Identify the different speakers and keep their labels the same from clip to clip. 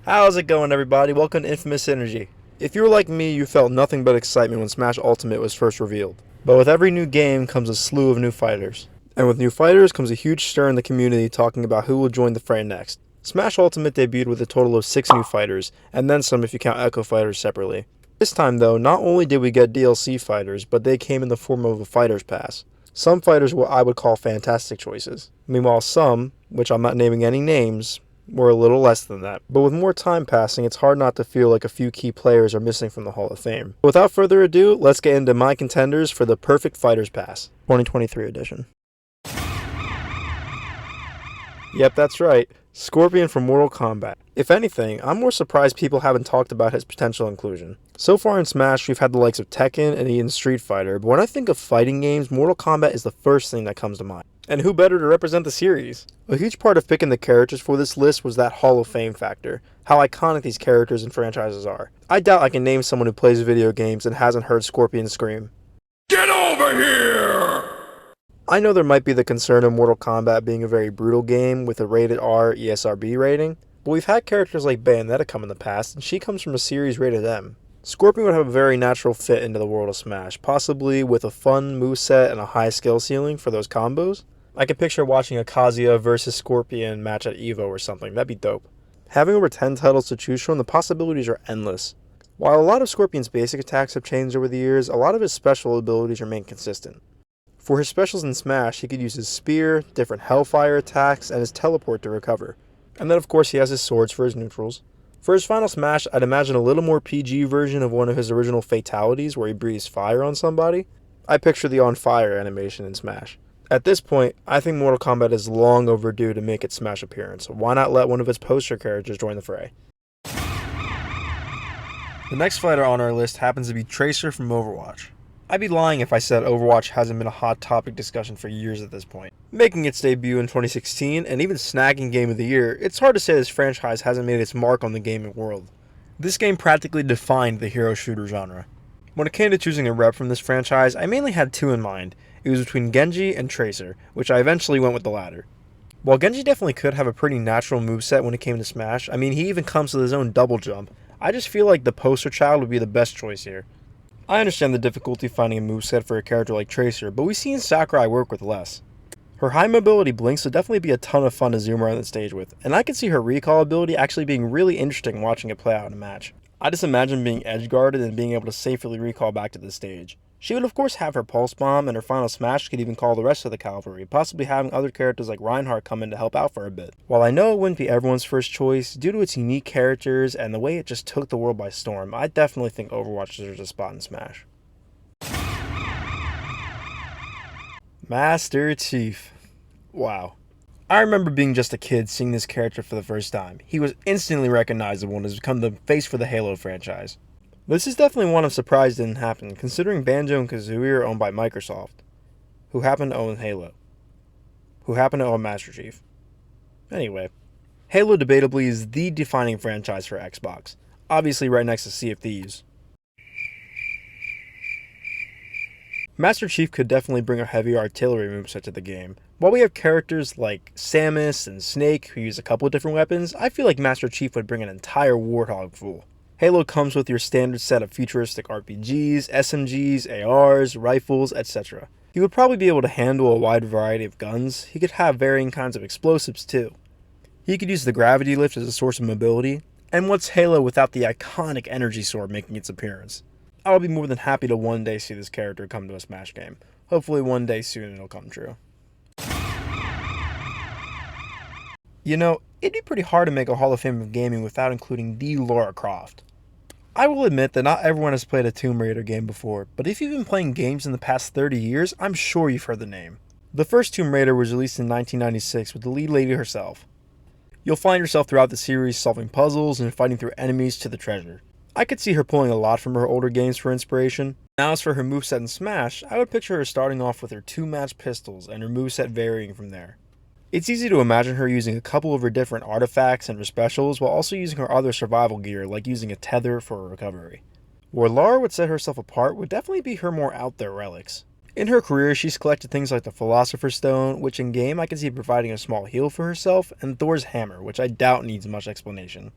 Speaker 1: How's it going, everybody? Welcome to Infamous Energy. If you were like me, you felt nothing but excitement when Smash Ultimate was first revealed. But with every new game comes a slew of new fighters. And with new fighters comes a huge stir in the community talking about who will join the fray next. Smash Ultimate debuted with a total of 6 new fighters, and then some if you count Echo fighters separately. This time though, not only did we get DLC fighters, but they came in the form of a Fighters Pass. Some fighters what I would call fantastic choices. Meanwhile some, which I'm not naming any names, were a little less than that. But with more time passing, it's hard not to feel like a few key players are missing from the Hall of Fame. Without further ado, let's get into my contenders for the Perfect Fighters Pass, 2023 edition. Yep, that's right. Scorpion from Mortal Kombat. If anything, I'm more surprised people haven't talked about his potential inclusion. So far in Smash, we've had the likes of Tekken and even Street Fighter, but when I think of fighting games, Mortal Kombat is the first thing that comes to mind. And who better to represent the series? A huge part of picking the characters for this list was that Hall of Fame factor, how iconic these characters and franchises are. I doubt I can name someone who plays video games and hasn't heard Scorpion scream, "Get over here!" I know there might be the concern of Mortal Kombat being a very brutal game with a rated R ESRB rating, but we've had characters like Bayonetta come in the past, and she comes from a series rated M. Scorpion would have a very natural fit into the world of Smash, possibly with a fun moveset and a high skill ceiling for those combos. I could picture watching a Kazuya versus Scorpion match at EVO or something, that'd be dope. Having over 10 titles to choose from, the possibilities are endless. While a lot of Scorpion's basic attacks have changed over the years, a lot of his special abilities remain consistent. For his specials in Smash, he could use his spear, different Hellfire attacks, and his teleport to recover. And then of course he has his swords for his neutrals. For his final Smash, I'd imagine a little more PG version of one of his original fatalities where he breathes fire on somebody. I picture the on fire animation in Smash. At this point, I think Mortal Kombat is long overdue to make its Smash appearance. Why not let one of its poster characters join the fray? The next fighter on our list happens to be Tracer from Overwatch. I'd be lying if I said Overwatch hasn't been a hot topic discussion for years at this point. Making its debut in 2016 and even snagging Game of the Year, it's hard to say this franchise hasn't made its mark on the gaming world. This game practically defined the hero shooter genre. When it came to choosing a rep from this franchise, I mainly had two in mind. It was between Genji and Tracer, which I eventually went with the latter. While Genji definitely could have a pretty natural moveset when it came to Smash, I mean he even comes with his own double jump, I just feel like the poster child would be the best choice here. I understand the difficulty finding a moveset for a character like Tracer, but we've seen Sakurai work with less. Her high mobility blinks would definitely be a ton of fun to zoom around the stage with, and I could see her recall ability actually being really interesting watching it play out in a match. I just imagine being edge guarded and being able to safely recall back to the stage. She would of course have her pulse bomb, and her final Smash could even call the rest of the cavalry, possibly having other characters like Reinhardt come in to help out for a bit. While I know it wouldn't be everyone's first choice, due to its unique characters and the way it just took the world by storm, I definitely think Overwatch deserves a spot in Smash. Master Chief. Wow. I remember being just a kid seeing this character for the first time. He was instantly recognizable and has become the face for the Halo franchise. This is definitely one I'm surprised didn't happen, considering Banjo and Kazooie are owned by Microsoft, who happen to own Halo, who happen to own Master Chief. Anyway, Halo debatably is the defining franchise for Xbox, obviously right next to Sea of Thieves. Master Chief could definitely bring a heavy artillery moveset to the game. While we have characters like Samus and Snake who use a couple of different weapons, I feel like Master Chief would bring an entire Warthog full. Halo comes with your standard set of futuristic RPGs, SMGs, ARs, rifles, etc. He would probably be able to handle a wide variety of guns. He could have varying kinds of explosives too. He could use the gravity lift as a source of mobility, and what's Halo without the iconic energy sword making its appearance? I would be more than happy to one day see this character come to a Smash game. Hopefully one day soon it'll come true. You know, it'd be pretty hard to make a Hall of Fame of gaming without including the Lara Croft. I will admit that not everyone has played a Tomb Raider game before, but if you've been playing games in the past 30 years, I'm sure you've heard the name. The first Tomb Raider was released in 1996 with the lead lady herself. You'll find yourself throughout the series solving puzzles and fighting through enemies to the treasure. I could see her pulling a lot from her older games for inspiration. Now as for her moveset in Smash, I would picture her starting off with her 2-match pistols and her moveset varying from there. It's easy to imagine her using a couple of her different artifacts and her specials while also using her other survival gear like using a tether for a recovery. Where Lara would set herself apart would definitely be her more out there relics. In her career, she's collected things like the Philosopher's Stone, which in game I can see providing a small heal for herself, and Thor's Hammer, which I doubt needs much explanation.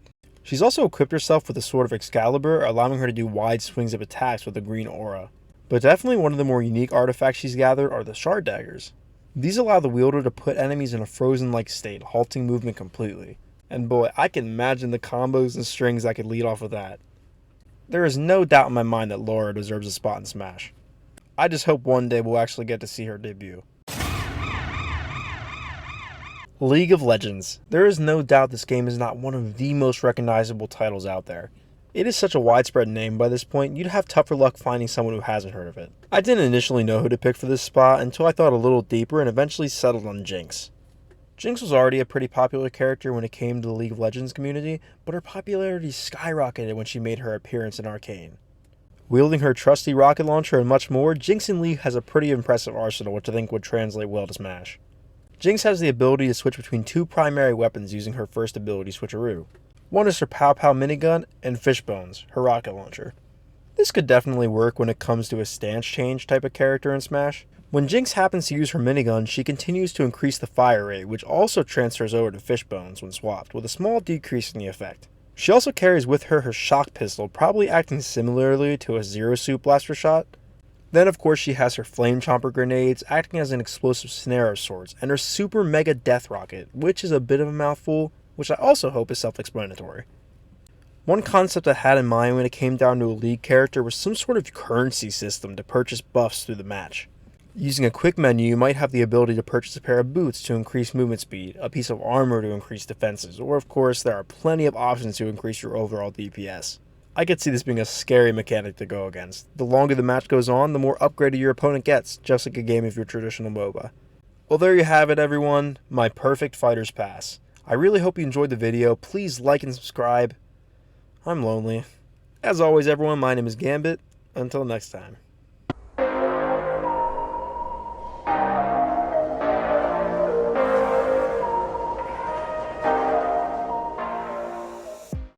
Speaker 1: She's also equipped herself with a Sword of Excalibur, allowing her to do wide swings of attacks with a green aura. But definitely one of the more unique artifacts she's gathered are the Shard Daggers. These allow the wielder to put enemies in a frozen-like state, halting movement completely. And boy, I can imagine the combos and strings that could lead off with that. There is no doubt in my mind that Laura deserves a spot in Smash. I just hope one day we'll actually get to see her debut. League of Legends. There is no doubt this game is not one of the most recognizable titles out there. It is such a widespread name by this point, you'd have tougher luck finding someone who hasn't heard of it. I didn't initially know who to pick for this spot until I thought a little deeper and eventually settled on Jinx. Jinx was already a pretty popular character when it came to the League of Legends community, but her popularity skyrocketed when she made her appearance in Arcane. Wielding her trusty rocket launcher and much more, Jinx in League has a pretty impressive arsenal which I think would translate well to Smash. Jinx has the ability to switch between two primary weapons using her first ability switcheroo. One is her Pow Pow minigun, and Fishbones, her rocket launcher. This could definitely work when it comes to a stance change type of character in Smash. When Jinx happens to use her minigun, she continues to increase the fire rate, which also transfers over to Fishbones when swapped, with a small decrease in the effect. She also carries with her her shock pistol, probably acting similarly to a Zero Suit blaster shot. Then of course she has her Flame Chomper grenades, acting as an explosive snare of sorts, and her Super Mega Death Rocket, which is a bit of a mouthful, which I also hope is self-explanatory. One concept I had in mind when it came down to a League character was some sort of currency system to purchase buffs through the match. Using a quick menu, you might have the ability to purchase a pair of boots to increase movement speed, a piece of armor to increase defenses, or of course there are plenty of options to increase your overall DPS. I could see this being a scary mechanic to go against. The longer the match goes on, the more upgraded your opponent gets, just like a game of your traditional MOBA. Well, there you have it everyone, my perfect Fighter's Pass. I really hope you enjoyed the video. Please like and subscribe. I'm lonely. As always everyone, my name is Gambit. Until next time.